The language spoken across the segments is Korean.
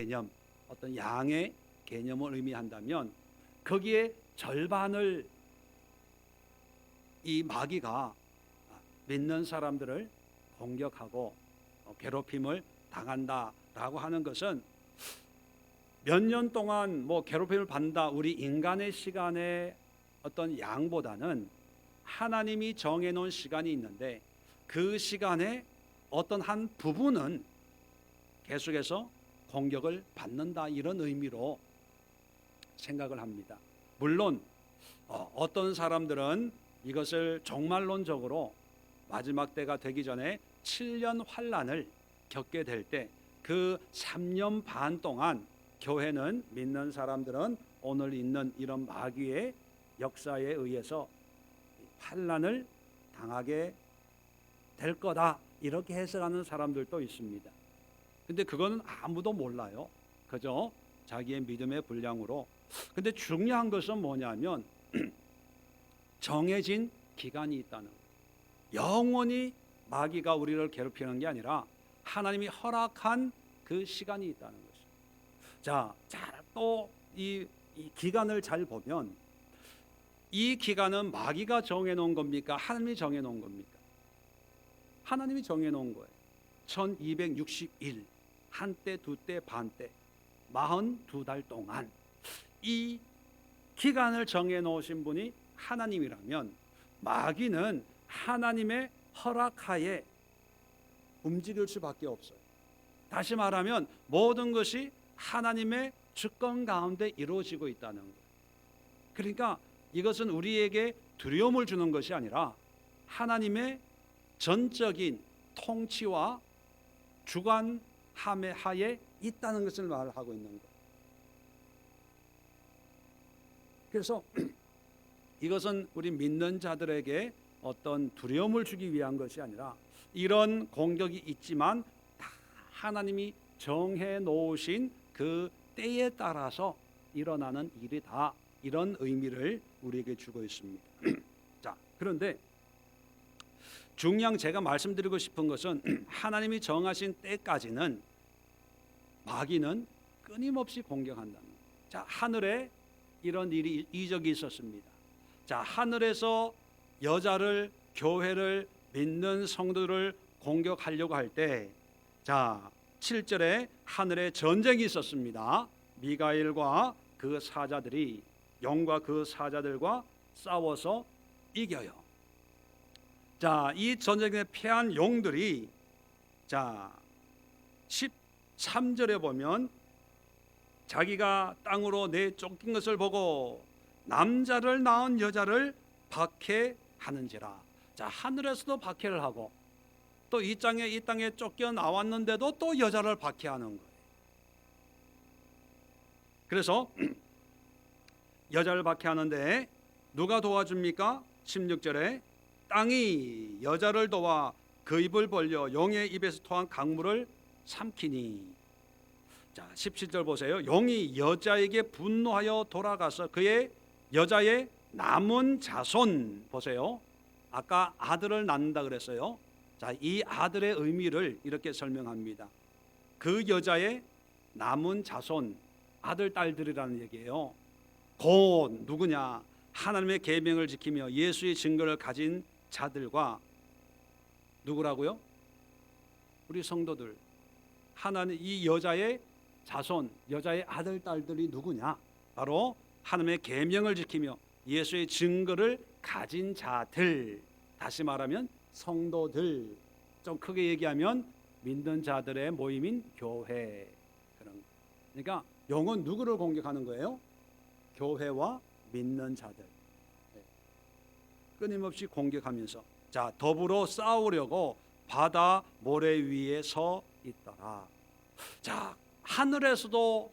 개념, 어떤 양의 개념을 의미한다면 거기에 절반을 이 마귀가 믿는 사람들을 공격하고 괴롭힘을 당한다라고 하는 것은 몇 년 동안 괴롭힘을 받는다, 우리 인간의 시간의 어떤 양보다는 하나님이 정해놓은 시간이 있는데 그 시간에 어떤 한 부분은 계속해서 공격을 받는다, 이런 의미로 생각을 합니다. 물론 어떤 사람들은 이것을 종말론적으로 마지막 때가 되기 전에 7년 환란을 겪게 될 때 그 3년 반 동안 교회는, 믿는 사람들은 오늘 있는 이런 마귀의 역사에 의해서 환란을 당하게 될 거다, 이렇게 해석하는 사람들도 있습니다. 근데 그거는 아무도 몰라요. 그죠? 자기의 믿음의 분량으로. 근데 중요한 것은 뭐냐면 정해진 기간이 있다는 거예요. 영원히 마귀가 우리를 괴롭히는 게 아니라 하나님이 허락한 그 시간이 있다는 것이죠. 자, 또 이 기간을 잘 보면 이 기간은 마귀가 정해놓은 겁니까? 하나님이 정해놓은 겁니까? 하나님이 정해놓은 거예요. 1260일, 한때, 두때, 반때, 42달 동안 이 기간을 정해놓으신 분이 하나님이라면 마귀는 하나님의 허락하에 움직일 수밖에 없어요. 다시 말하면 모든 것이 하나님의 주권 가운데 이루어지고 있다는 거예요. 그러니까 이것은 우리에게 두려움을 주는 것이 아니라 하나님의 전적인 통치와 주관함의 하에 있다는 것을 말하고 있는 거예요. 그래서 이것은 우리 믿는 자들에게 어떤 두려움을 주기 위한 것이 아니라 이런 공격이 있지만 다 하나님이 정해 놓으신 그 때에 따라서 일어나는 일이다, 이런 의미를 우리에게 주고 있습니다. 자, 그런데 중요한 제가 말씀드리고 싶은 것은 하나님이 정하신 때까지는 마귀는 끊임없이 공격한다는 거예요. 자, 하늘에 이런 일이, 이적이 있었습니다. 자, 하늘에서 여자를, 교회를, 믿는 성도들을 공격하려고 할 때, 자, 7절에 하늘에 전쟁이 있었습니다. 미가엘과 그 사자들이, 영과 그 사자들과 싸워서 이겨요. 자, 이 전쟁에 패한 용들이, 자, 13절에 보면 자기가 땅으로 내쫓긴 것을 보고 남자를 낳은 여자를 박해하는지라. 자, 하늘에서도 박해를 하고 또 이 땅에 쫓겨 나왔는데도 또 여자를 박해하는 거예요. 그래서 여자를 박해하는데 누가 도와줍니까? 16절에 땅이 여자를 도와 그 입을 벌려 용의 입에서 토한 강물을 삼키니. 자, 17절 보세요. 용이 여자에게 분노하여 돌아가서 그의 여자의 남은 자손, 보세요. 아까 아들을 낳는다 그랬어요. 자, 이 아들의 의미를 이렇게 설명합니다. 그 여자의 남은 자손, 아들 딸들이라는 얘기예요. 곧 누구냐? 하나님의 계명을 지키며 예수의 증거를 가진 자들과, 누구라고요? 우리 성도들. 하나님, 이 여자의 자손, 여자의 아들 딸들이 누구냐? 바로 하나님의 계명을 지키며 예수의 증거를 가진 자들, 다시 말하면 성도들, 좀 크게 얘기하면 믿는 자들의 모임인 교회. 그러니까 영은 누구를 공격하는 거예요? 교회와 믿는 자들. 끊임없이 공격하면서, 자, 더불어 싸우려고 바다 모래 위에 서 있더라. 자, 하늘에서도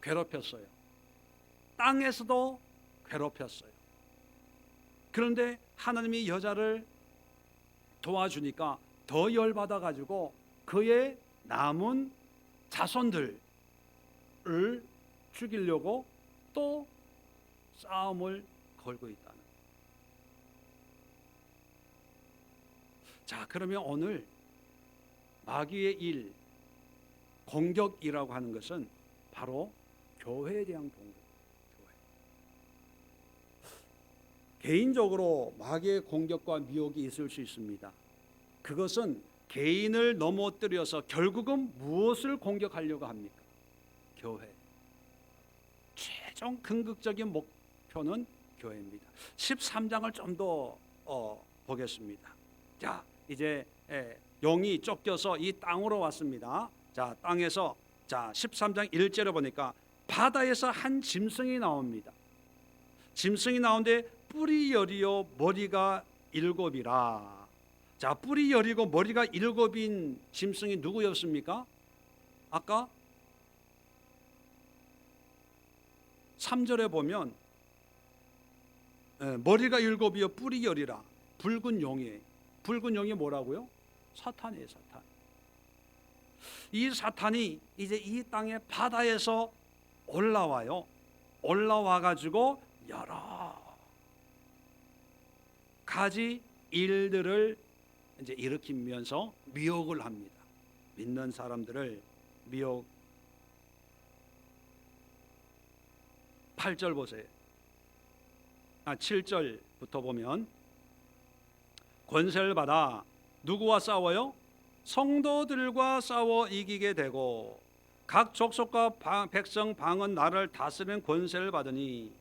괴롭혔어요. 땅에서도 괴롭혔어요. 그런데 하나님이 여자를 도와주니까 더 열받아 가지고 그의 남은 자손들을 죽이려고 또 싸움을 걸고 있다는 거예요. 자, 그러면 오늘 마귀의 일, 공격이라고 하는 것은 바로 교회에 대한 동력. 개인적으로 마귀의 공격과 미혹이 있을 수 있습니다. 그것은 개인을 넘어뜨려서 결국은 무엇을 공격하려고 합니까? 교회. 최종 궁극적인 목표는 교회입니다. 13장을 좀 더 보겠습니다. 자, 이제 용이 쫓겨서 이 땅으로 왔습니다. 자, 땅에서 13장 1절에 보니까 바다에서 한 짐승이 나옵니다. 짐승이 나오는데 뿔이 여리요 머리가 7이라. 자, 뿔이 여리고 머리가 7인 짐승이 누구였습니까? 아까 3절에 보면 머리가 7이요 뿔이 여리라. 붉은 용이에요. 붉은 용이 뭐라고요? 사탄이에요. 사탄. 이 사탄이 이제 이 땅의 바다에서 올라와요. 올라와 가지고 여러 가지 일들을 이제 일으키면서 미혹을 합니다. 믿는 사람들을 미혹. 8절 보세요. 7절부터 보면 권세를 받아 누구와 싸워요? 성도들과 싸워 이기게 되고 각 족속과 백성 방은 나를 다스리는 권세를 받으니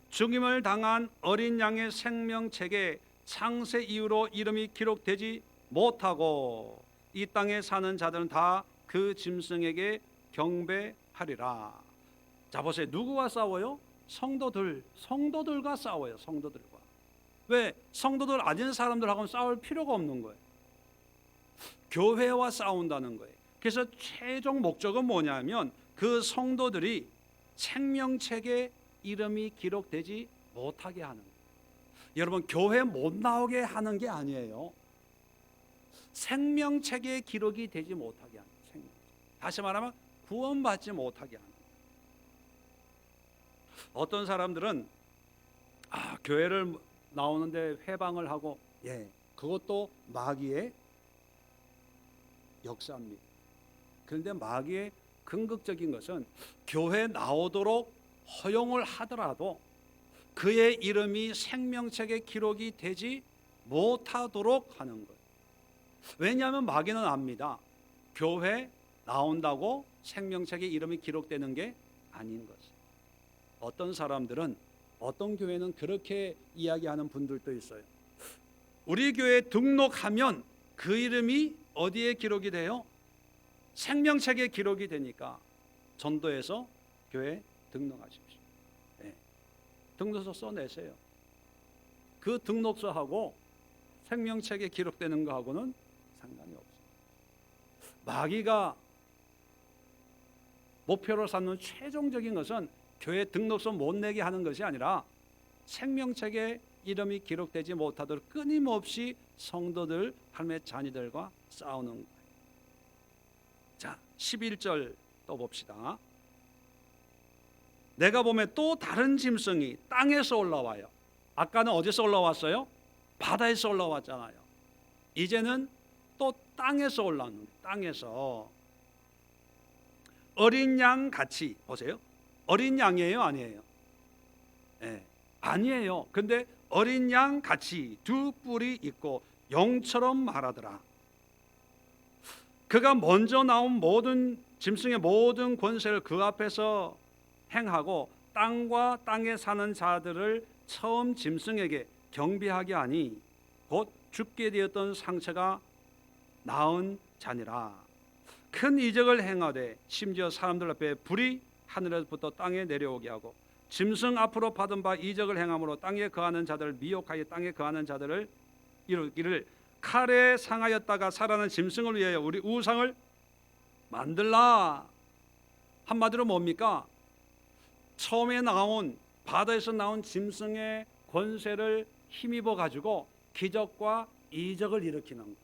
죽임을 당한 어린 양의 생명책에 창세 이후로 이름이 기록되지 못하고 이 땅에 사는 자들은 다 그 짐승에게 경배하리라. 자, 보세요. 누구와 싸워요? 성도들과 싸워요. 성도들과. 왜? 성도들 아닌 사람들하고는 싸울 필요가 없는 거예요. 교회와 싸운다는 거예요. 그래서 최종 목적은 뭐냐면 그 성도들이 생명책에 이름이 기록되지 못하게 하는 거예요. 여러분, 교회 못 나오게 하는 게 아니에요. 생명책에 기록이 되지 못하게 하는 거예요. 다시 말하면 구원받지 못하게 하는 거예요. 어떤 사람들은 교회를 나오는데 회방을 하고, 그것도 마귀의 역사입니다. 그런데 마귀의 궁극적인 것은 교회 나오도록 허용을 하더라도 그의 이름이 생명책에 기록이 되지 못하도록 하는 거예요. 왜냐하면 마귀는 압니다. 교회 나온다고 생명책에 이름이 기록되는 게 아닌 것이에요. 어떤 사람들은, 어떤 교회는 그렇게 이야기하는 분들도 있어요. 우리 교회에 등록하면 그 이름이 어디에 기록이 돼요? 생명책에 기록이 되니까 전도해서 교회 등록하십시오. 등록서 써내세요. 그 등록서하고 생명책에 기록되는 거하고는 상관이 없어요. 마귀가 목표로 삼는 최종적인 것은 교회 등록서 못 내게 하는 것이 아니라 생명책에 이름이 기록되지 못하도록 끊임없이 성도들, 하나님의 자녀들과 싸우는 거예요. 자, 11절 또 봅시다. 내가 보면 또 다른 짐승이 땅에서 올라와요. 아까는 어디서 올라왔어요? 바다에서 올라왔잖아요. 이제는 또 땅에서 올라오는 거예요. 땅에서 어린 양 같이, 보세요. 어린 양이에요, 아니에요? 아니에요. 근데 어린 양 같이 두 뿔이 있고 용처럼 말하더라. 그가 먼저 나온 모든 짐승의 모든 권세를 그 앞에서 행하고 땅과 땅에 사는 자들을 처음 짐승에게 경배하게 하니 곧 죽게 되었던 상처가 나은 자니라. 큰 이적을 행하되 심지어 사람들 앞에 불이 하늘에서부터 땅에 내려오게 하고 짐승 앞으로 받은 바 이적을 행함으로 땅에 거하는 자들을 미혹하여 땅에 거하는 자들을 이르기를 칼에 상하였다가 살아난 짐승을 위하여 우리 우상을 만들라. 한마디로 뭡니까? 처음에 나온, 바다에서 나온 짐승의 권세를 힘입어 가지고 기적과 이적을 일으키는 거예요.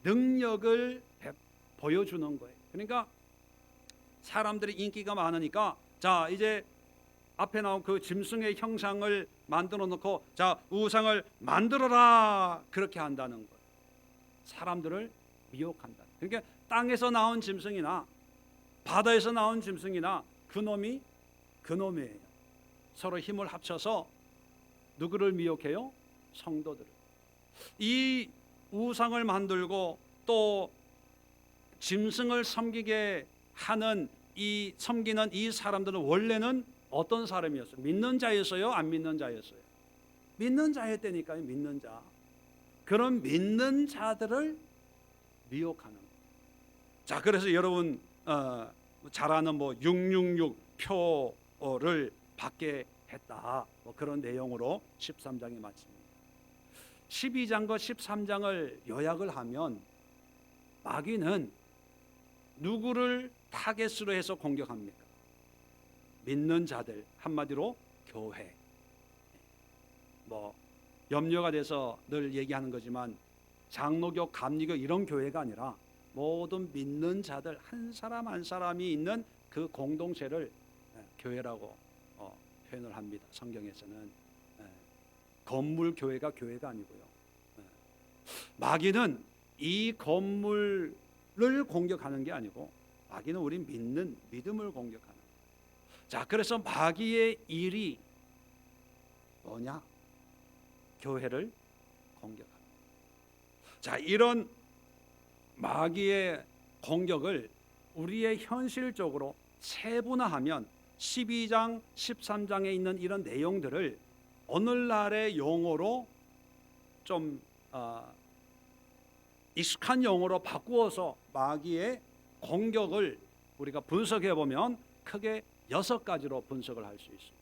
능력을 보여주는 거예요. 그러니까 사람들이 인기가 많으니까, 자, 이제 앞에 나온 그 짐승의 형상을 만들어 놓고, 자, 우상을 만들어라, 그렇게 한다는 거예요. 사람들을 미혹한다. 그러니까 땅에서 나온 짐승이나 바다에서 나온 짐승이나 그놈이에요. 서로 힘을 합쳐서 누구를 미혹해요? 성도들을. 이 우상을 만들고 또 짐승을 섬기게 하는 섬기는 이 사람들은 원래는 어떤 사람이었어요? 믿는 자였어요? 안 믿는 자였어요? 믿는 자였다니까요. 믿는 자. 그런 믿는 자들을 미혹하는. 자, 그래서 여러분 잘 아는 뭐 666 표를 받게 했다. 뭐 그런 내용으로 13장이 마칩니다. 12장과 13장을 요약을 하면 마귀는 누구를 타겟으로 해서 공격합니까? 믿는 자들, 한마디로 교회. 뭐 염려가 돼서 늘 얘기하는 거지만 장로교, 감리교 이런 교회가 아니라 모든 믿는 자들 한 사람 한 사람이 있는 그 공동체를 교회라고 표현을 합니다. 성경에서는 건물 교회가 교회가 아니고요. 마귀는 이 건물을 공격하는 게 아니고 마귀는 우리 믿음을 공격하는. 자, 그래서 마귀의 일이 뭐냐? 교회를 공격합니다. 자, 이런 마귀의 공격을 우리의 현실적으로 세분화하면 12장, 13장에 있는 이런 내용들을 오늘날의 용어로 좀 익숙한 용어로 바꾸어서 마귀의 공격을 우리가 분석해 보면 크게 6가지로 분석을 할 수 있습니다.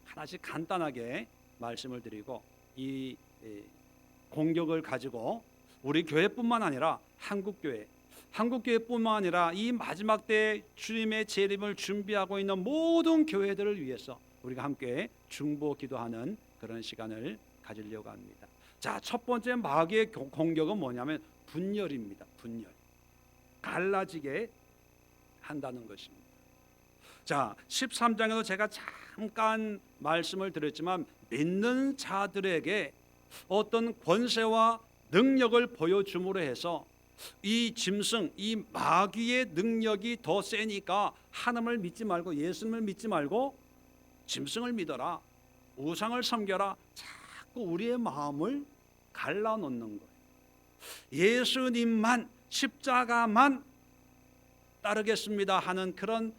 하나씩 간단하게 말씀을 드리고 이 공격을 가지고 우리 교회뿐만 아니라 한국교회뿐만 아니라 이 마지막 때 주님의 재림을 준비하고 있는 모든 교회들을 위해서 우리가 함께 중보 기도하는 그런 시간을 가지려고 합니다. 자, 첫 번째 마귀의 공격은 뭐냐면 분열입니다. 분열. 갈라지게 한다는 것입니다. 자, 13장에도 제가 잠깐 말씀을 드렸지만 믿는 자들에게 어떤 권세와 능력을 보여줌으로 해서 이 짐승, 이 마귀의 능력이 더 세니까 하나님을 믿지 말고 예수님을 믿지 말고 짐승을 믿어라, 우상을 섬겨라. 자꾸 우리의 마음을 갈라놓는 거예요. 예수님만, 십자가만 따르겠습니다 하는 그런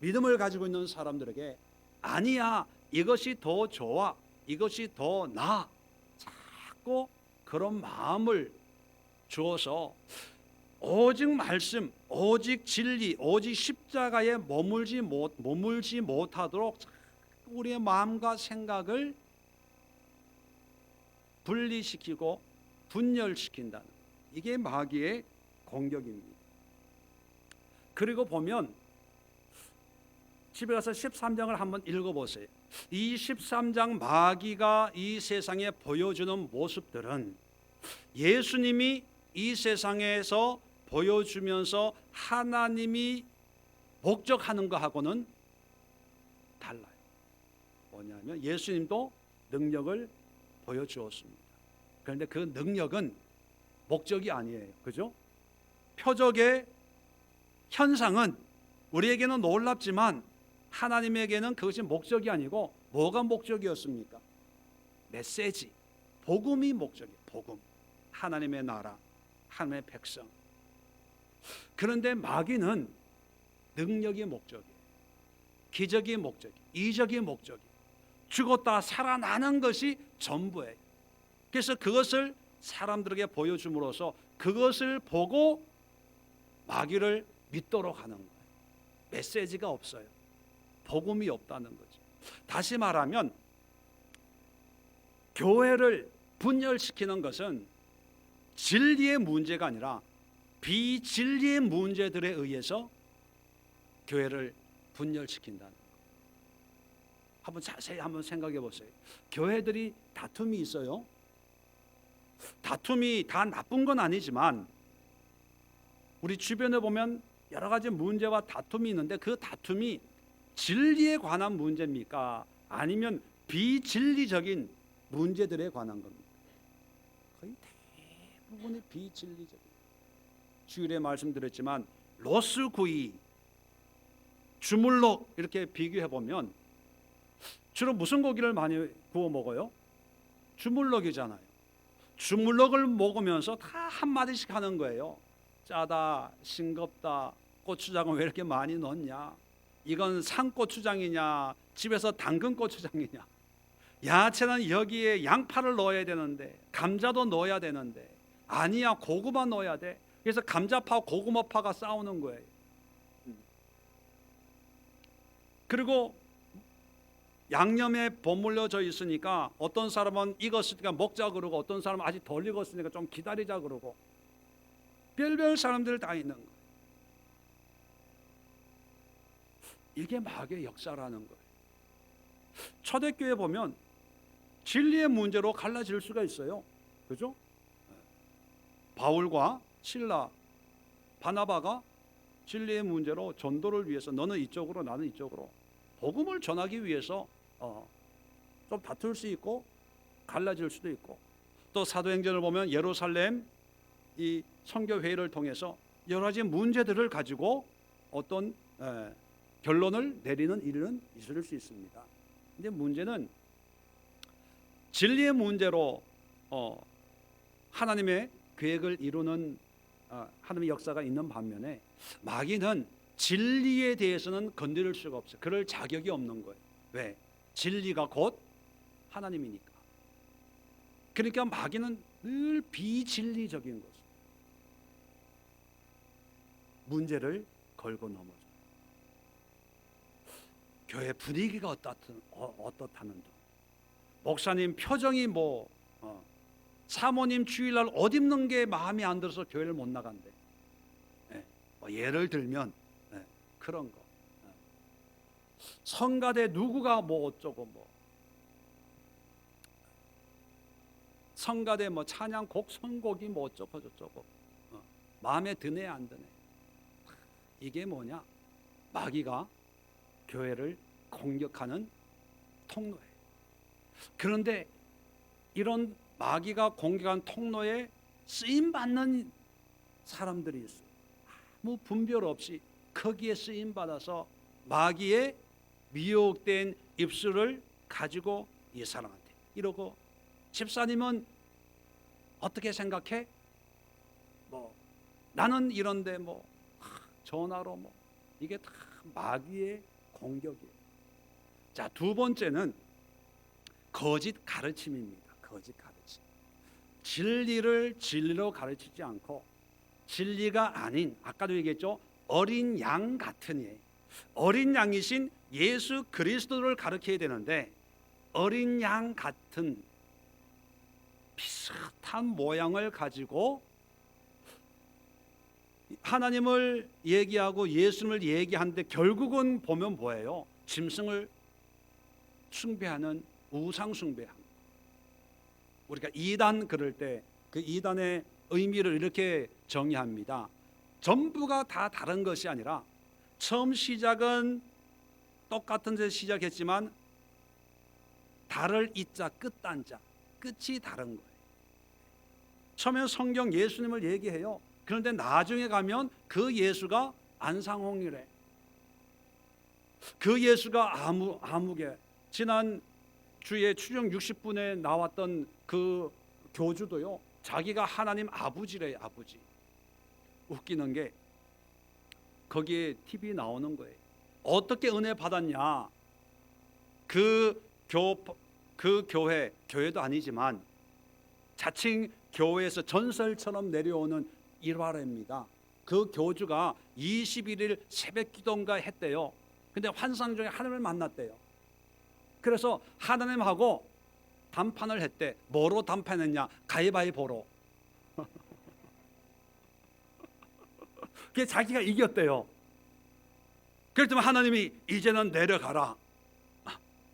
믿음을 가지고 있는 사람들에게 아니야, 이것이 더 좋아, 이것이 더 나아, 자꾸 그런 마음을 주어서 오직 말씀, 오직 진리, 오직 십자가에 머물지 못하도록 우리의 마음과 생각을 분리시키고 분열시킨다는, 이게 마귀의 공격입니다. 그리고 보면 집에 가서 13장을 한번 읽어보세요. 이 13장 마귀가 이 세상에 보여주는 모습들은 예수님이 이 세상에서 보여주면서 하나님이 목적하는 것하고는 달라요. 뭐냐면 예수님도 능력을 보여주었습니다. 그런데 그 능력은 목적이 아니에요. 그죠? 표적의 현상은 우리에게는 놀랍지만 하나님에게는 그것이 목적이 아니고 뭐가 목적이었습니까? 메시지, 복음이 목적이에요. 복음, 하나님의 나라, 하나님의 백성. 그런데 마귀는 능력이 목적이에요. 기적이 목적이에요. 이적이 목적이에요. 죽었다 살아나는 것이 전부예요. 그래서 그것을 사람들에게 보여줌으로써 그것을 보고 마귀를 믿도록 하는 거예요. 메시지가 없어요. 복음이 없다는 거죠. 다시 말하면 교회를 분열시키는 것은 진리의 문제가 아니라 비진리의 문제들에 의해서 교회를 분열시킨다는 거예요. 한번 자세히 한번 생각해 보세요. 교회들이 다툼이 있어요. 다툼이 다 나쁜 건 아니지만 우리 주변에 보면 여러 가지 문제와 다툼이 있는데 그 다툼이 진리에 관한 문제입니까? 아니면 비진리적인 문제들에 관한 겁니까? 거의 대부분이 비진리적인. 주일에 말씀드렸지만 로스구이, 주물럭 이렇게 비교해 보면 주로 무슨 고기를 많이 구워 먹어요? 주물럭이잖아요. 주물럭을 먹으면서 다 한마디씩 하는 거예요. 짜다, 싱겁다, 고추장은 왜 이렇게 많이 넣냐, 이건 산고추장이냐, 집에서 담근 고추장이냐, 야채는 여기에 양파를 넣어야 되는데, 감자도 넣어야 되는데, 아니야 고구마 넣어야 돼. 그래서 감자파 고구마파가 싸우는 거예요. 그리고 양념에 버물려져 있으니까 어떤 사람은 익었으니까 먹자 그러고, 어떤 사람은 아직 덜 익었으니까 좀 기다리자 그러고, 별별 사람들 다 있는 거예요. 이게 마귀의 역사라는 거예요. 초대교회 보면 진리의 문제로 갈라질 수가 있어요. 그죠? 바울과 실라, 바나바가 진리의 문제로 전도를 위해서 너는 이쪽으로 나는 이쪽으로 복음을 전하기 위해서 좀 다툴 수 있고 갈라질 수도 있고, 또 사도행전을 보면 예루살렘 이 선교회의를 통해서 여러 가지 문제들을 가지고 어떤 결론을 내리는 일은 있을 수 있습니다. 근데 문제는 진리의 문제로 하나님의 계획을 이루는 하나님의 역사가 있는 반면에, 마귀는 진리에 대해서는 건드릴 수가 없어요. 그럴 자격이 없는 거예요. 왜? 진리가 곧 하나님이니까. 그러니까 마귀는 늘 비진리적인 것을, 문제를 걸고 넘어져요. 교회 분위기가 어떻다는 둥, 목사님 표정이 사모님 주일날 옷 입는 게 마음에 안 들어서 교회를 못 나간대. 예를 들면 그런 거. 성가대 누구가 어쩌고 성가대 찬양곡 선곡이 어쩌고 저쩌고, 마음에 드네 안 드네. 이게 뭐냐? 마귀가 교회를 공격하는 통로예요. 그런데 이런 마귀가 공격한 통로에 쓰임 받는 사람들이 있어요. 아무 분별 없이 거기에 쓰임 받아서 마귀의 미혹된 입술을 가지고 이 사람한테 이러고, 집사님은 어떻게 생각해? 나는 이런데 전화로 이게 다 마귀의 공격이에요. 자, 두 번째는 거짓 가르침입니다. 거짓 가르침. 진리를 진리로 가르치지 않고 진리가 아닌, 아까도 얘기했죠, 어린 양 같으니, 어린 양이신 예수 그리스도를 가르쳐야 되는데, 어린 양 같은 비슷한 모양을 가지고 하나님을 얘기하고 예수님을 얘기하는데, 결국은 보면 뭐예요? 짐승을 숭배하는 우상 숭배함. 우리가 이단 그럴 때 그 이단의 의미를 이렇게 정의합니다. 전부가 다 다른 것이 아니라, 처음 시작은 똑같은 데 시작했지만 다를 이자 끝단자, 끝이 다른 거예요. 처음에 성경 예수님을 얘기해요. 그런데 나중에 가면 그 예수가 안상홍이래. 그 예수가 아무개. 지난 주에 추정 60분에 나왔던 그 교주도요, 자기가 하나님 아버지래요. 아버지. 웃기는 게 거기에 TV 나오는 거예요. 어떻게 은혜 받았냐? 그 교회도 아니지만 자칭 교회에서 전설처럼 내려오는 일화입니다. 그 교주가 21일 새벽 기도인가 했대요. 근데 환상 중에 하나님을 만났대요. 그래서 하나님하고 담판을 했대. 뭐로 담판했냐? 가위바위보로. 그게 자기가 이겼대요. 그랬더니 하나님이 이제는 내려가라.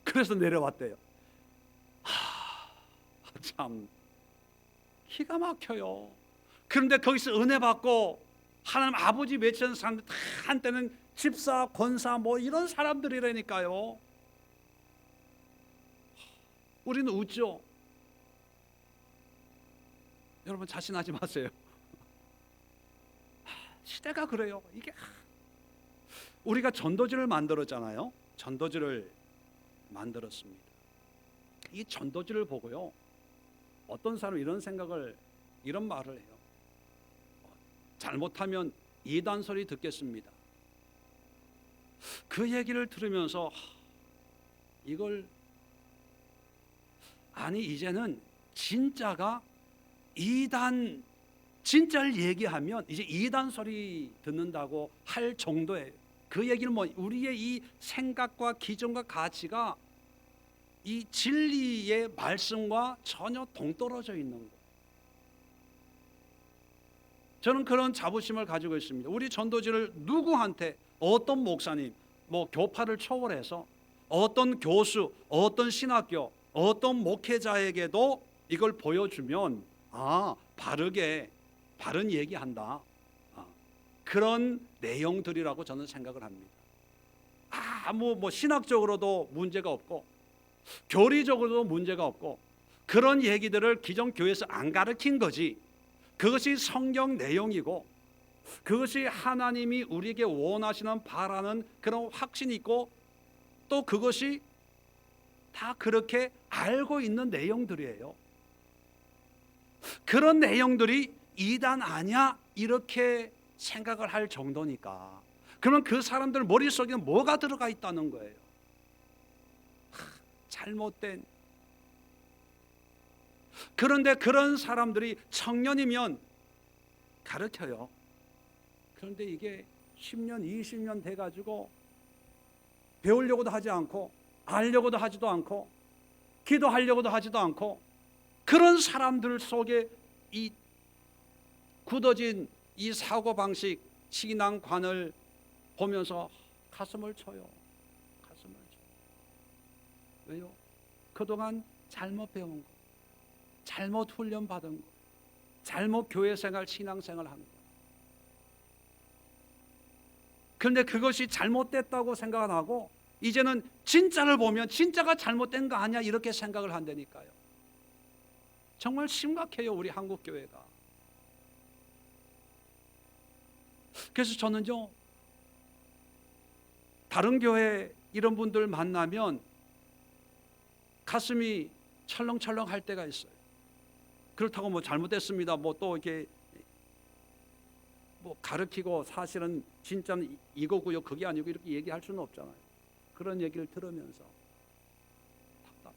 그래서 내려왔대요. 참 기가 막혀요. 그런데 거기서 은혜 받고 하나님 아버지 외치는 사람들 다 한때는 집사, 권사 이런 사람들이라니까요. 우리는 웃죠. 여러분 자신하지 마세요. 시대가 그래요. 이게 우리가 전도지를 만들었잖아요. 전도지를 만들었습니다. 이 전도지를 보고요, 어떤 사람은 이런 말을 해요. 잘못하면 이단 소리 듣겠습니다. 그 얘기를 들으면서 이걸 이제는 진짜가 진짜를 얘기하면 이제 이단 소리 듣는다고 할 정도예요. 그 얘기는 우리의 이 생각과 기준과 가치가 이 진리의 말씀과 전혀 동떨어져 있는 거예요. 저는 그런 자부심을 가지고 있습니다. 우리 전도지를 누구한테, 어떤 목사님, 교파를 초월해서 어떤 교수, 어떤 신학교, 어떤 목회자에게도 이걸 보여주면 바른 얘기한다, 그런 내용들이라고 저는 생각을 합니다. 신학적으로도 문제가 없고 교리적으로도 문제가 없고 그런 얘기들을 기존 교회에서 안 가르친 거지, 그것이 성경 내용이고 그것이 하나님이 우리에게 원하시는 바라는 그런 확신이 있고 또 그것이 다 그렇게 알고 있는 내용들이에요. 그런 내용들이 이단 아니야? 이렇게 생각을 할 정도니까, 그러면 그 사람들 머릿속에는 뭐가 들어가 있다는 거예요? 잘못된. 그런데 그런 사람들이 청년이면 가르쳐요. 그런데 이게 10년, 20년 돼가지고 배우려고도 하지 않고 알려고도 하지도 않고 기도하려고도 하지도 않고, 그런 사람들 속에 이 굳어진 이 사고방식, 신앙관을 보면서 가슴을 쳐요. 가슴을 쳐요. 왜요? 그동안 잘못 배운 거, 잘못 훈련받은 거, 잘못 교회생활, 신앙생활 한 거. 그런데 그것이 잘못됐다고 생각을 하고 이제는 진짜를 보면 진짜가 잘못된 거 아니야 이렇게 생각을 한다니까요. 정말 심각해요, 우리 한국 교회가. 그래서 저는요, 다른 교회 이런 분들 만나면 가슴이 철렁철렁 할 때가 있어요. 그렇다고 잘못됐습니다, 또 이렇게 가르치고 사실은 진짜는 이거고요, 그게 아니고 이렇게 얘기할 수는 없잖아요. 그런 얘기를 들으면서 답답.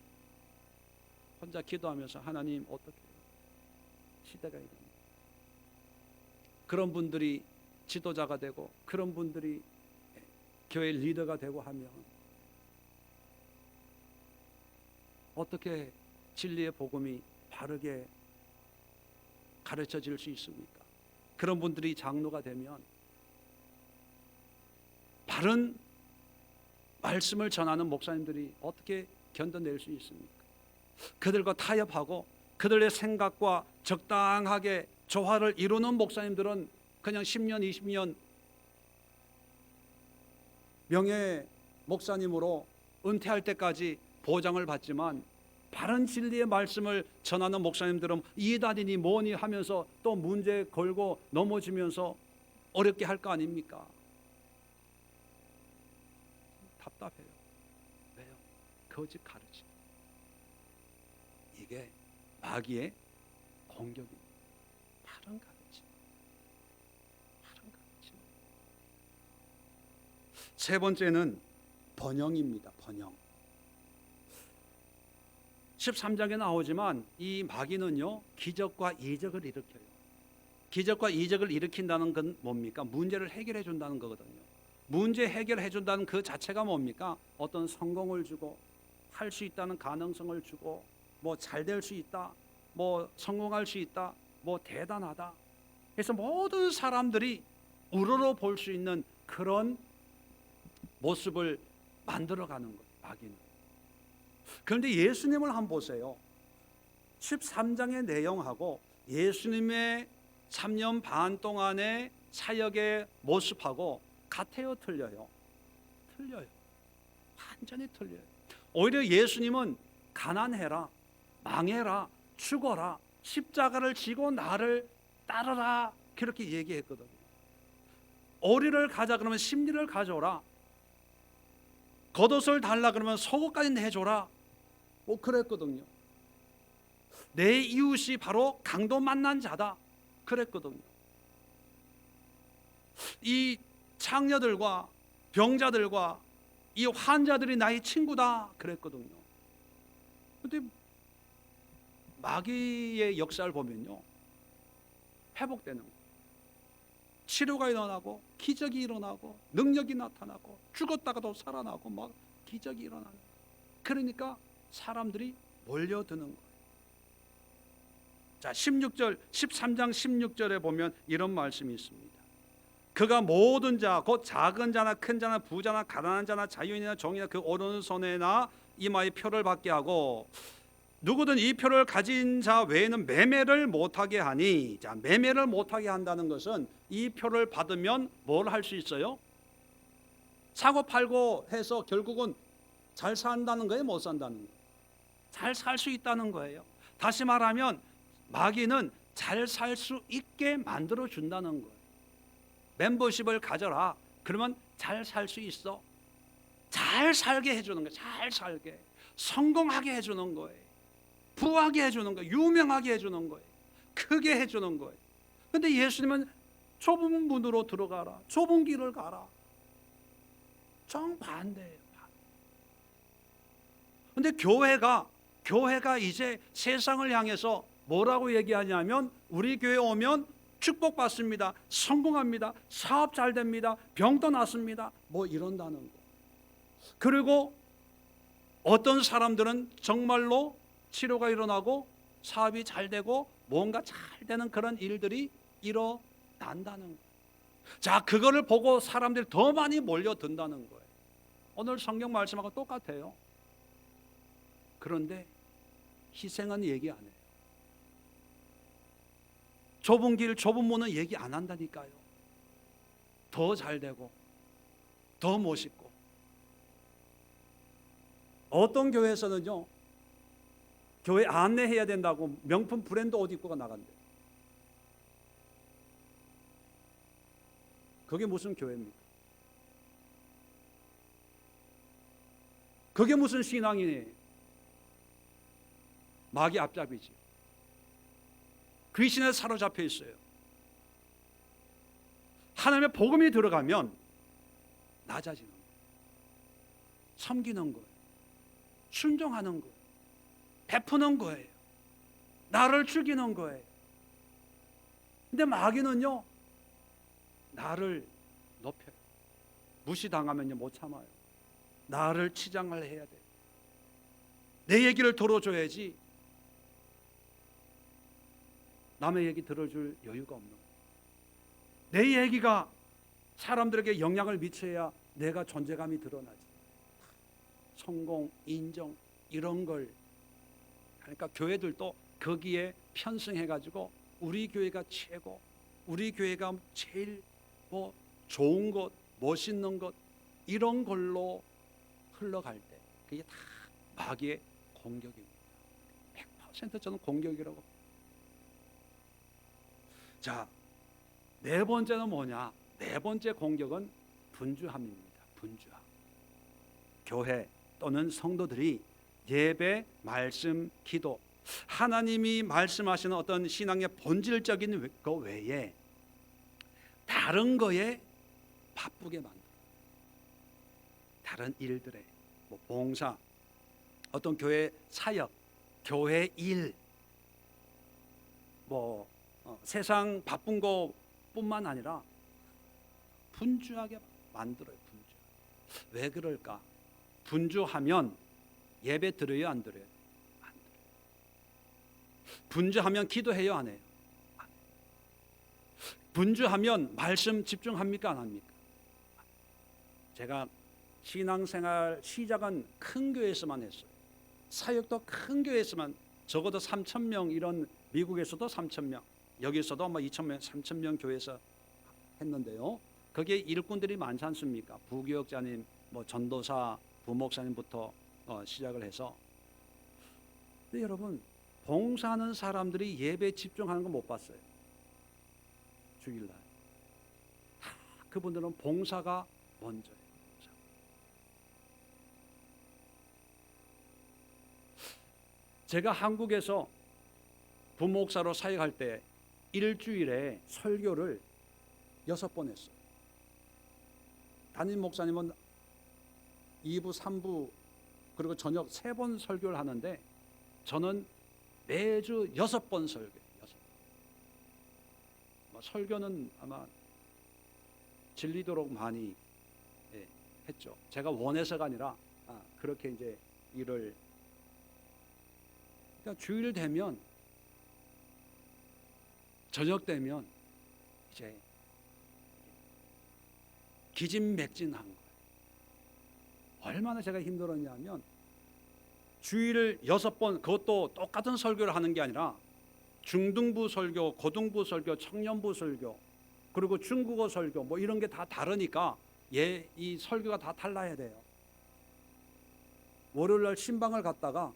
혼자 기도하면서 하나님 어떻게 해요? 시대가 이런. 그런 분들이 지도자가 되고 그런 분들이 교회 리더가 되고 하면 어떻게 진리의 복음이 바르게 가르쳐질 수 있습니까? 그런 분들이 장로가 되면 바른 말씀을 전하는 목사님들이 어떻게 견뎌낼 수 있습니까? 그들과 타협하고 그들의 생각과 적당하게 조화를 이루는 목사님들은 그냥 10년, 20년 명예 목사님으로 은퇴할 때까지 보장을 받지만, 바른 진리의 말씀을 전하는 목사님들은 이단이니 뭐니 하면서 또 문제 걸고 넘어지면서 어렵게 할 거 아닙니까? 답답해요. 왜요? 거짓 가르침. 이게 마귀의 공격입니다. 바른 가르침. 바른 가르침. 세 번째는 번영입니다. 번영. 13장에 나오지만 이 마귀는요, 기적과 이적을 일으켜요. 기적과 이적을 일으킨다는 건 뭡니까? 문제를 해결해 준다는 거거든요. 문제 해결해 준다는 그 자체가 뭡니까? 어떤 성공을 주고 할 수 있다는 가능성을 주고 잘 될 수 있다, 성공할 수 있다, 대단하다. 그래서 모든 사람들이 우러러 볼 수 있는 그런 모습을 만들어가는 거예요, 마귀는. 그런데 예수님을 한번 보세요. 13장의 내용하고 예수님의 3년 반 동안의 사역의 모습하고 같아요, 틀려요? 틀려요. 완전히 틀려요. 오히려 예수님은 가난해라, 망해라, 죽어라, 십자가를 지고 나를 따르라, 그렇게 얘기했거든요. 오리를 가자 그러면 심리를 가져오라. 겉옷을 달라 그러면 속옷까지 내줘라. 뭐 그랬거든요. 내 이웃이 바로 강도 만난 자다. 그랬거든요. 이 창녀들과 병자들과 이 환자들이 나의 친구다. 그랬거든요. 그런데 마귀의 역사를 보면요, 회복되는 거예요. 치료가 일어나고 기적이 일어나고 능력이 나타나고 죽었다가도 살아나고 막 기적이 일어나는 거예요. 그러니까 사람들이 몰려드는 거예요. 자, 13장 16절에 보면 이런 말씀이 있습니다. 그가 모든 자, 곧 작은 자나 큰 자나 부자나 가난한 자나 자유인이나 종이나 그 오른손에나 이마에 표를 받게 하고 누구든 이 표를 가진 자 외에는 매매를 못하게 하니. 자, 매매를 못하게 한다는 것은 이 표를 받으면 뭘 할 수 있어요? 사고 팔고 해서 결국은 잘 산다는 거예요? 못 산다는 거예요? 잘 살 수 있다는 거예요. 다시 말하면 마귀는 잘 살 수 있게 만들어 준다는 거예요. 멤버십을 가져라. 그러면 잘 살 수 있어. 잘 살게 해주는 거예요. 잘 살게. 성공하게 해주는 거예요. 부하게 해주는 거예요. 유명하게 해주는 거예요. 크게 해주는 거예요. 근데 예수님은 좁은 문으로 들어가라. 좁은 길을 가라. 정반대예요. 근데 교회가 이제 세상을 향해서 뭐라고 얘기하냐면 우리 교회 오면 축복받습니다. 성공합니다. 사업 잘 됩니다. 병도 낫습니다. 뭐 이런다는 거. 그리고 어떤 사람들은 정말로 치료가 일어나고 사업이 잘 되고 뭔가 잘 되는 그런 일들이 일어난다는 거예요. 자, 그거를 보고 사람들이 더 많이 몰려든다는 거예요. 오늘 성경 말씀하고 똑같아요. 그런데 희생은 얘기 안 해요. 좁은 길, 좁은 문은 얘기 안 한다니까요. 더 잘 되고 더 멋있고. 어떤 교회에서는요, 교회 안내해야 된다고 명품 브랜드 옷 입고 나간대. 그게 무슨 교회입니까? 그게 무슨 신앙이니? 마귀 앞잡이지. 귀신에 사로잡혀 있어요. 하나님의 복음이 들어가면 낮아지는 거예요. 섬기는 거예요. 순종하는 거예요. 베푸는 거예요. 나를 죽이는 거예요. 근데 마귀는요, 나를 높여요. 무시당하면요 못 참아요. 나를 치장을 해야 돼요. 내 얘기를 들어줘야지 남의 얘기 들어줄 여유가 없는 거예요. 내 얘기가 사람들에게 영향을 미쳐야 내가 존재감이 드러나지. 성공, 인정 이런 걸, 그러니까 교회들도 거기에 편승해가지고 우리 교회가 최고, 우리 교회가 제일 뭐 좋은 것, 멋있는 것 이런 걸로 흘러갈 때 그게 다 마귀의 공격입니다. 100% 저는 공격이라고. 자, 네 번째는 뭐냐? 네 번째 공격은 분주함입니다. 분주함. 교회 또는 성도들이 예배, 말씀, 기도, 하나님이 말씀하시는 어떤 신앙의 본질적인 것 외에 다른 거에 바쁘게 만들어요. 다른 일들에, 뭐 봉사, 어떤 교회 사역, 교회 일, 뭐 세상 바쁜 것뿐만 아니라 분주하게 만들어요. 분주. 왜 그럴까? 분주하면 예배 드려요, 안 드려요? 안 드려요. 분주하면 기도해요, 안 해요? 안 해요. 분주하면 말씀 집중합니까, 안 합니까? 제가 신앙생활 시작은 큰 교회에서만 했어요. 사역도 큰 교회에서만, 적어도 3,000명, 이런 미국에서도 3,000명, 여기서도 뭐 2,000명, 3,000명 교회에서 했는데요. 거기에 일꾼들이 많지 않습니까? 부교역자님, 뭐 전도사, 부목사님부터 시작을 해서. 근데 여러분, 봉사하는 사람들이 예배에 집중하는 거 못 봤어요. 주일날 다 그분들은 봉사가 먼저예요. 봉사. 제가 한국에서 부목사로 사역할 때 일주일에 설교를 6번 했어요. 담임 목사님은 2부, 3부 그리고 저녁 3번 설교를 하는데 저는 매주 6번 설교예요. 6번. 설교는 아마 질리도록 많이 했죠. 제가 원해서가 아니라 그렇게 이제 일을. 그러니까 주일 되면 저녁 되면 이제 기진맥진한 거예요. 얼마나 제가 힘들었냐면 주일 6번 그것도 똑같은 설교를 하는 게 아니라 중등부 설교, 고등부 설교, 청년부 설교 그리고 중국어 설교 뭐 이런 게 다 다르니까 이 설교가 다 달라야 돼요. 월요일 날 신방을 갔다가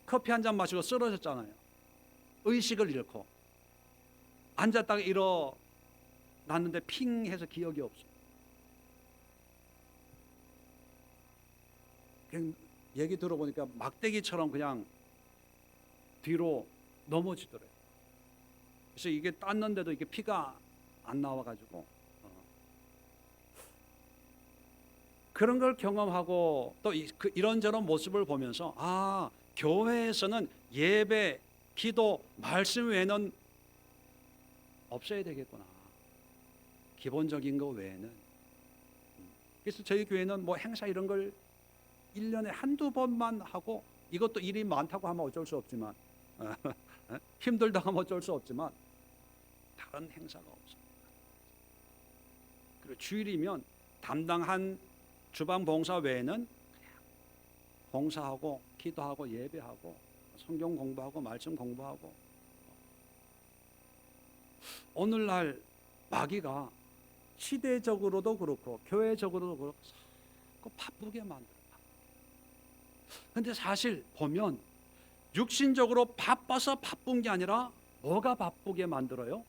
커피 한 잔 마시고 쓰러졌잖아요. 의식을 잃고 앉았다가 일어났는데 핑 해서 기억이 없어요. 그냥 얘기 들어보니까 막대기처럼 그냥 뒤로 넘어지더래요. 그래서 이게 땄는데도 이게 피가 안 나와가지고 그런 걸 경험하고 또 이런저런 모습을 보면서 교회에서는 예배, 기도, 말씀 외에는 없어야 되겠구나. 기본적인 거 외에는. 그래서 저희 교회는 뭐 행사 이런 걸 1년에 한두 번만 하고 이것도 일이 많다고 하면 어쩔 수 없지만 힘들다고 하면 어쩔 수 없지만 다른 행사가 없습니다. 그리고 주일이면 담당한 주방 봉사 외에는 그냥 봉사하고 기도하고 예배하고 성경 공부하고 말씀 공부하고. 오늘날 마귀가 시대적으로도 그렇고 교회적으로도 그렇고 자꾸 바쁘게 만들어요. 근데 사실 보면 육신적으로 바빠서 바쁜 게 아니라 뭐가 바쁘게 만들어요?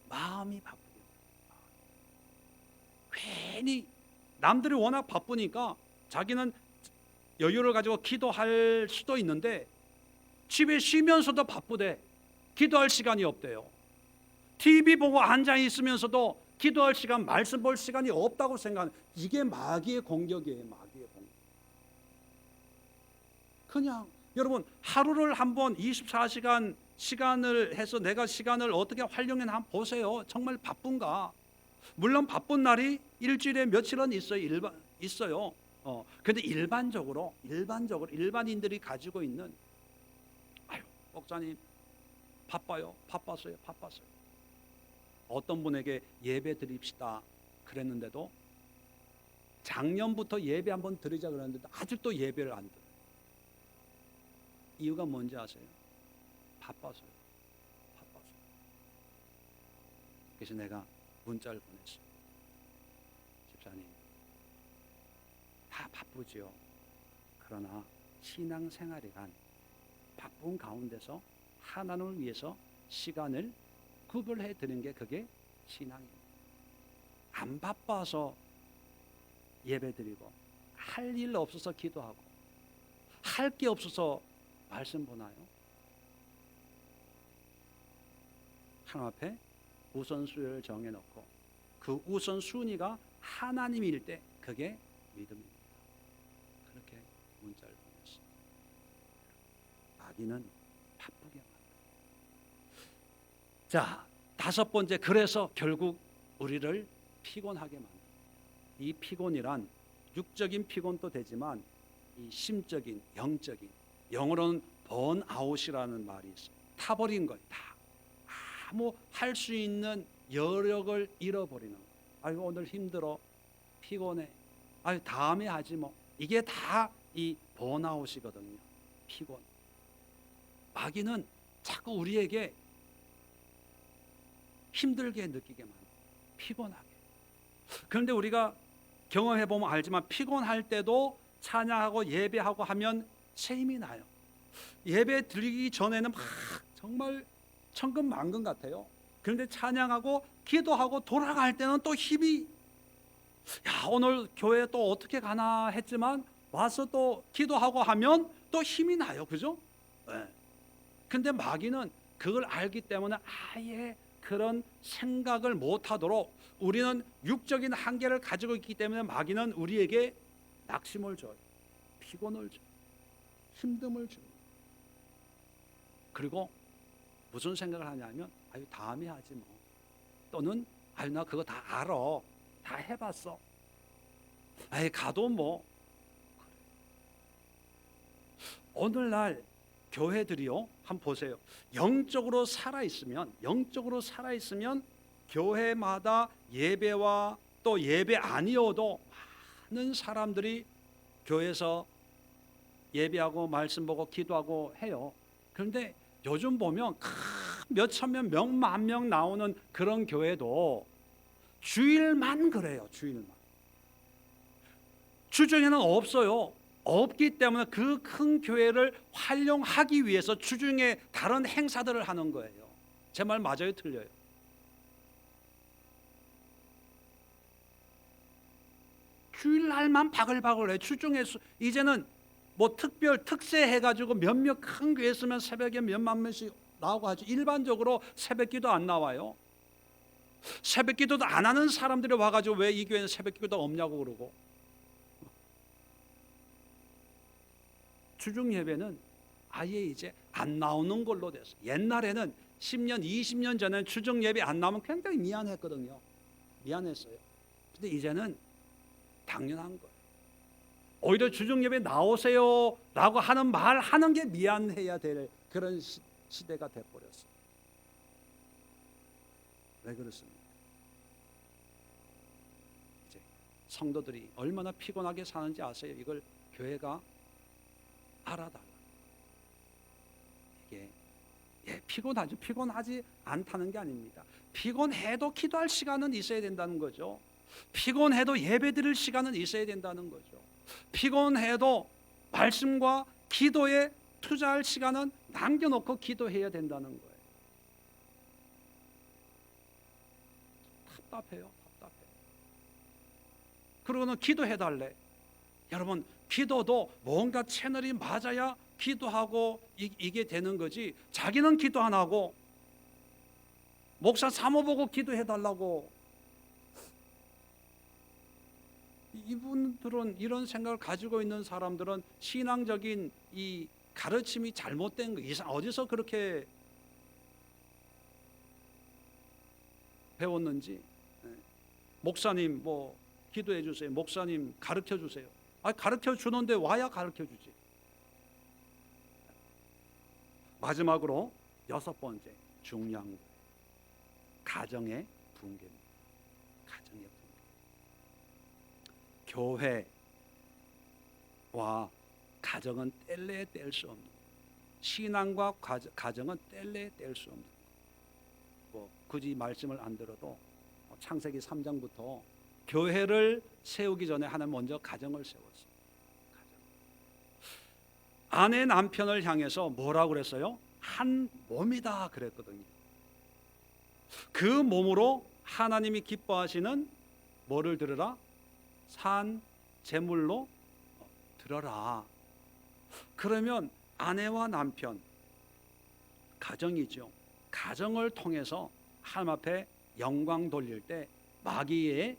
마음이 바쁘게 만들어요. 괜히 남들이 워낙 바쁘니까 자기는 여유를 가지고 기도할 수도 있는데 집에 쉬면서도 바쁘대. 기도할 시간이 없대요. TV 보고 앉아 있으면서도 기도할 시간, 말씀 볼 시간이 없다고 생각하는, 이게 마귀의 공격이에요. 마귀의 공격. 그냥 여러분 하루를 한번 24시간 시간을 해서 내가 시간을 어떻게 활용해 한번 보세요. 정말 바쁜가? 물론 바쁜 날이 일주일에 며칠은 있어요. 근데 일반적으로 일반인들이 가지고 있는 목사님 바빠요. 바빴어요. 어떤 분에게 예배 드립시다 그랬는데도 작년부터 예배 한번 드리자 그랬는데 아직도 예배를 안 드려요. 이유가 뭔지 아세요? 바빠서요. 그래서 내가 문자를 보냈어요. 집사님, 다 바쁘지요. 그러나 신앙생활이란 바쁜 가운데서 하나님을 위해서 시간을 구별해 드리는 게 그게 신앙입니다. 안 바빠서 예배드리고 할 일 없어서 기도하고 할 게 없어서 말씀 보나요? 하나님 앞에 우선순위를 정해놓고 그 우선순위가 하나님일 때 그게 믿음입니다. 그렇게 문자를 보냈습니다. 마귀는 바쁘게 만들어요. 자, 5번째, 그래서 결국 우리를 피곤하게 만들어요. 이 피곤이란 육적인 피곤도 되지만 이 심적인, 영적인, 영어로는 번아웃이라는 말이 있어요. 타버린 거예요. 다 아무 할 수 있는 여력을 잃어버리는 거예요. 아이고 오늘 힘들어, 피곤해, 아유 다음에 하지 뭐. 이게 다 이 번아웃이거든요. 피곤. 마귀는 자꾸 우리에게 힘들게 느끼게 만들어요. 피곤하게. 그런데 우리가 경험해 보면 알지만 피곤할 때도 찬양하고 예배하고 하면 새 힘이 나요. 예배 드리기 전에는 막 정말 천근만근 같아요. 그런데 찬양하고 기도하고 돌아갈 때는 또 힘이, 야, 오늘 교회 또 어떻게 가나 했지만 와서 또 기도하고 하면 또 힘이 나요. 그죠? 네. 근데 마귀는 그걸 알기 때문에 아예 그런 생각을 못하도록, 우리는 육적인 한계를 가지고 있기 때문에 마귀는 우리에게 낙심을 줘요. 피곤을 줘요. 힘듦을 줘요. 그리고 무슨 생각을 하냐면, 아유, 다음에 하지 뭐. 또는 아유, 나 그거 다 알아. 다 해봤어. 아이, 가도 뭐. 오늘날 교회들이요, 한번 보세요. 영적으로 살아있으면 교회마다 예배와 또 예배 아니어도 많은 사람들이 교회에서 예배하고 말씀 보고 기도하고 해요. 그런데 요즘 보면 몇천 명, 몇만 명 나오는 그런 교회도 주일만 그래요. 주일만. 주중에는 없어요. 없기 때문에 그 큰 교회를 활용하기 위해서 주중에 다른 행사들을 하는 거예요. 제 말 맞아요, 틀려요? 주일날만 바글바글해. 주중에 이제는 뭐 특세 해가지고 몇몇 큰 교회 쓰면 새벽에 몇만 명씩 나오고 하죠. 일반적으로 새벽기도 안 나와요. 새벽기도도 안 하는 사람들이 와가지고 왜 이 교회는 새벽기도 없냐고 그러고. 주중 예배는 아예 이제 안 나오는 걸로 됐어요. 옛날에는 10년, 20년 전에는 주중 예배 안 나오면 굉장히 미안했거든요. 미안했어요. 근데 이제는 당연한 거예요. 오히려 주중 예배 나오세요 라고 하는 말 하는 게 미안해야 될 그런 시대가 돼버렸어요. 왜 그렇습니까? 이제 성도들이 얼마나 피곤하게 사는지 아세요? 이걸 교회가 알아달라. 이게 피곤하죠. 피곤하지 않다는 게 아닙니다. 피곤해도 기도할 시간은 있어야 된다는 거죠. 피곤해도 예배 드릴 시간은 있어야 된다는 거죠. 피곤해도 말씀과 기도에 투자할 시간은 남겨놓고 기도해야 된다는 거예요. 답답해요. 그러고는 기도해달래. 여러분, 기도도 뭔가 채널이 맞아야 기도하고 이게 되는 거지, 자기는 기도 안 하고 목사 사모 보고 기도해달라고, 이분들은, 이런 생각을 가지고 있는 사람들은 신앙적인 이 가르침이 잘못된 거, 어디서 그렇게 배웠는지. 목사님 뭐 기도해 주세요. 목사님 가르쳐 주세요. 가르쳐 주는데 와야 가르쳐 주지. 마지막으로 6번째 중요한 거예요. 가정의 붕괴입니다. 가정의 붕괴. 교회와 가정은 뗄래야 뗄 수 없는, 신앙과 가정은 뗄래야 뗄 수 없는, 뭐 굳이 말씀을 안 들어도 창세기 3장부터 교회를 세우기 전에 하나님 먼저 가정을 세웠어요. 아내 남편을 향해서 뭐라고 그랬어요? 한 몸이다 그랬거든요. 그 몸으로 하나님이 기뻐하시는 뭐를 들으라? 산 제물로 들어라. 그러면 아내와 남편, 가정이죠. 가정을 통해서 하나님 앞에 영광 돌릴 때 마귀의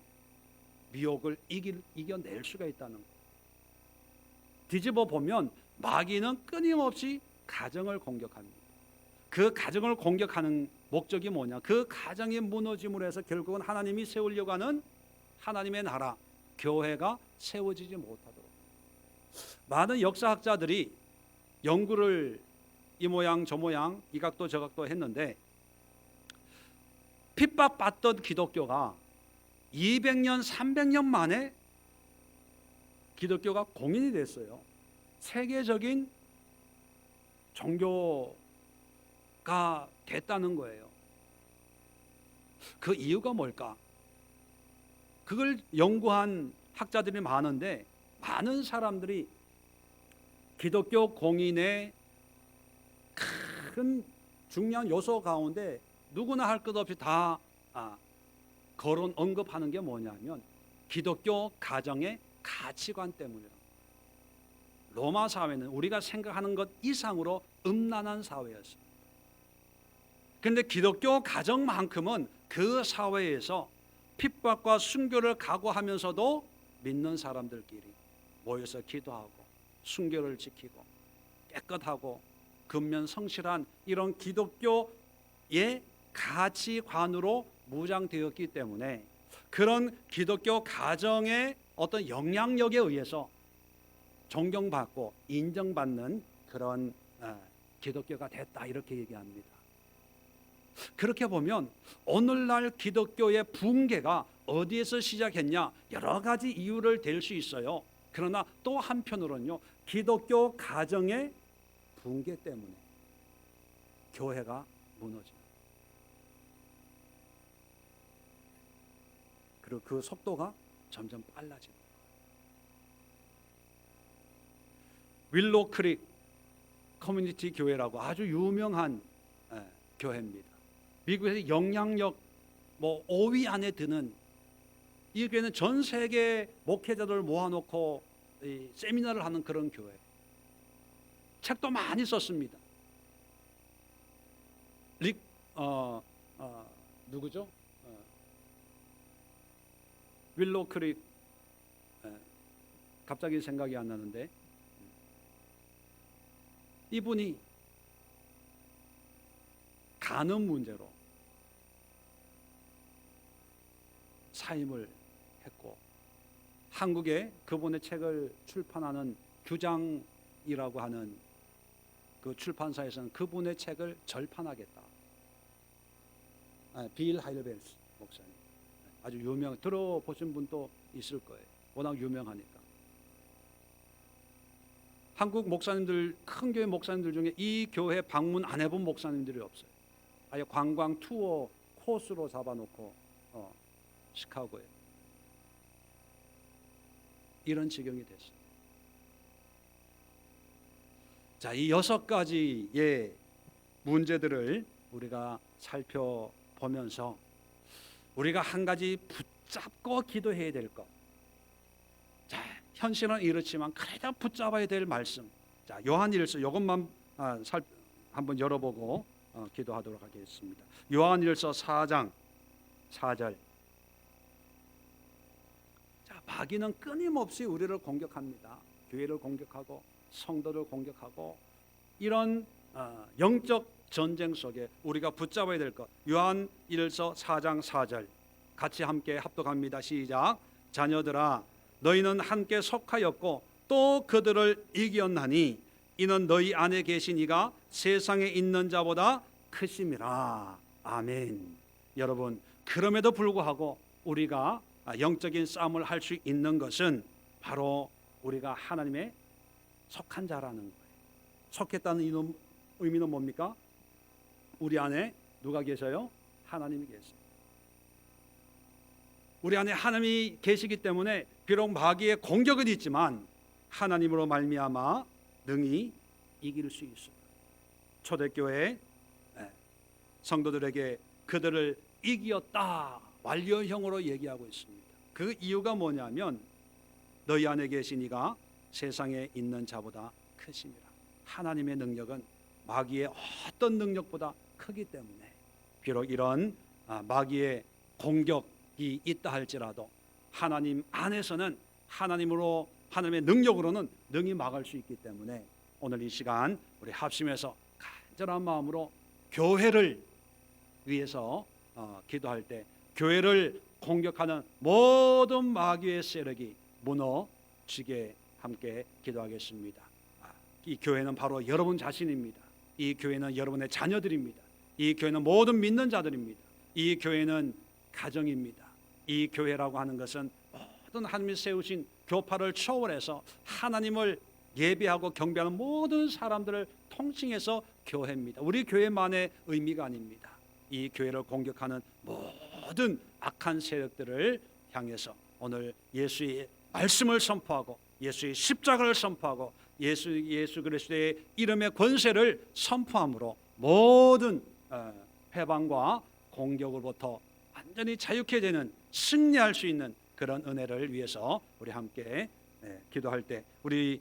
미혹을 이겨낼 수가 있다는 거예요. 뒤집어 보면 마귀는 끊임없이 가정을 공격합니다. 그 가정을 공격하는 목적이 뭐냐? 그 가정이 무너짐으로 해서 결국은 하나님이 세우려고 하는 하나님의 나라, 교회가 세워지지 못하도록. 많은 역사학자들이 연구를 이 모양 저 모양, 이 각도 저 각도 했는데, 핍박받던 기독교가 200년, 300년 만에 기독교가 공인이 됐어요. 세계적인 종교가 됐다는 거예요. 그 이유가 뭘까? 그걸 연구한 학자들이 많은데, 많은 사람들이 기독교 공인의 큰 중요한 요소 가운데 누구나 할 것 없이 다 거론 언급하는 게 뭐냐면 기독교 가정의 가치관 때문이라. 로마 사회는 우리가 생각하는 것 이상으로 음란한 사회였습니다. 그런데 기독교 가정만큼은 그 사회에서 핍박과 순교를 각오하면서도 믿는 사람들끼리 모여서 기도하고 순교를 지키고 깨끗하고 근면 성실한 이런 기독교의 가치관으로 무장되었기 때문에 그런 기독교 가정의 어떤 영향력에 의해서 존경받고 인정받는 그런 기독교가 됐다 이렇게 얘기합니다. 그렇게 보면 오늘날 기독교의 붕괴가 어디에서 시작했냐 여러 가지 이유를 댈 수 있어요. 그러나 또 한편으로는요 기독교 가정의 붕괴 때문에 교회가 무너집니다. 그리고 그 속도가 점점 빨라집니다. 윌로우 크릭 커뮤니티 교회라고 아주 유명한 교회입니다. 미국에서 영향력 5위 안에 드는 이 교회는 전 세계 목회자들을 모아놓고 세미나를 하는 그런 교회. 책도 많이 썼습니다. 누구죠? 윌로우 크릭 갑자기 생각이 안 나는데 이분이 간음 문제로 사임을 했고 한국에 그분의 책을 출판하는 규장이라고 하는 그 출판사에서는 그분의 책을 절판하겠다. 빌 하일벨스 목사님 아주 유명 들어보신 분도 있을 거예요. 워낙 유명하니까. 한국 목사님들 큰 교회 목사님들 중에 이 교회 방문 안 해본 목사님들이 없어요. 아예 관광 투어 코스로 잡아놓고 시카고에 이런 지경이 됐어요. 자, 이 6가지의 문제들을 우리가 살펴보면서 우리가 한 가지 붙잡고 기도해야 될 것. 자, 현실은 이렇지만 그래도 붙잡아야 될 말씀. 자, 요한일서 이것만 한번 열어보고 기도하도록 하겠습니다. 요한일서 4장 4절. 자, 마귀는 끊임없이 우리를 공격합니다. 교회를 공격하고 성도를 공격하고 이런 영적 전쟁 속에 우리가 붙잡아야 될 것. 요한일서 4장 4절 같이 함께 합독합니다. 시작. 자녀들아 너희는 함께 속하였고 또 그들을 이겼나니 이는 너희 안에 계신 이가 세상에 있는 자보다 크심이라. 아멘. 여러분 그럼에도 불구하고 우리가 영적인 싸움을 할 수 있는 것은 바로 우리가 하나님의 속한 자라는 거예요. 속했다는 의미는 뭡니까? 우리 안에 누가 계셔요? 하나님이 계세요. 우리 안에 하나님이 계시기 때문에 비록 마귀의 공격은 있지만 하나님으로 말미암아 능히 이길 수 있어요. 초대교회 성도들에게 그들을 이겼다 완료형으로 얘기하고 있습니다. 그 이유가 뭐냐면 너희 안에 계신 이가 세상에 있는 자보다 크심이라. 하나님의 능력은 마귀의 어떤 능력보다 크기 때문에 비록 이런 마귀의 공격이 있다 할지라도 하나님 안에서는 하나님의 능력으로는 능히 막을 수 있기 때문에 오늘 이 시간 우리 합심해서 간절한 마음으로 교회를 위해서 기도할 때 교회를 공격하는 모든 마귀의 세력이 무너지게 함께 기도하겠습니다. 이 교회는 바로 여러분 자신입니다. 이 교회는 여러분의 자녀들입니다. 이 교회는 모든 믿는 자들입니다. 이 교회는 가정입니다. 이 교회라고 하는 것은 모든 하나님이 세우신 교파를 초월해서 하나님을 예배하고 경배하는 모든 사람들을 통칭해서 교회입니다. 우리 교회만의 의미가 아닙니다. 이 교회를 공격하는 모든 악한 세력들을 향해서 오늘 예수의 말씀을 선포하고 예수의 십자가를 선포하고 예수 그리스도의 이름의 권세를 선포함으로 모든 해방과 공격으로부터 완전히 자유케 되는, 승리할 수 있는 그런 은혜를 위해서 우리 함께 기도할 때 우리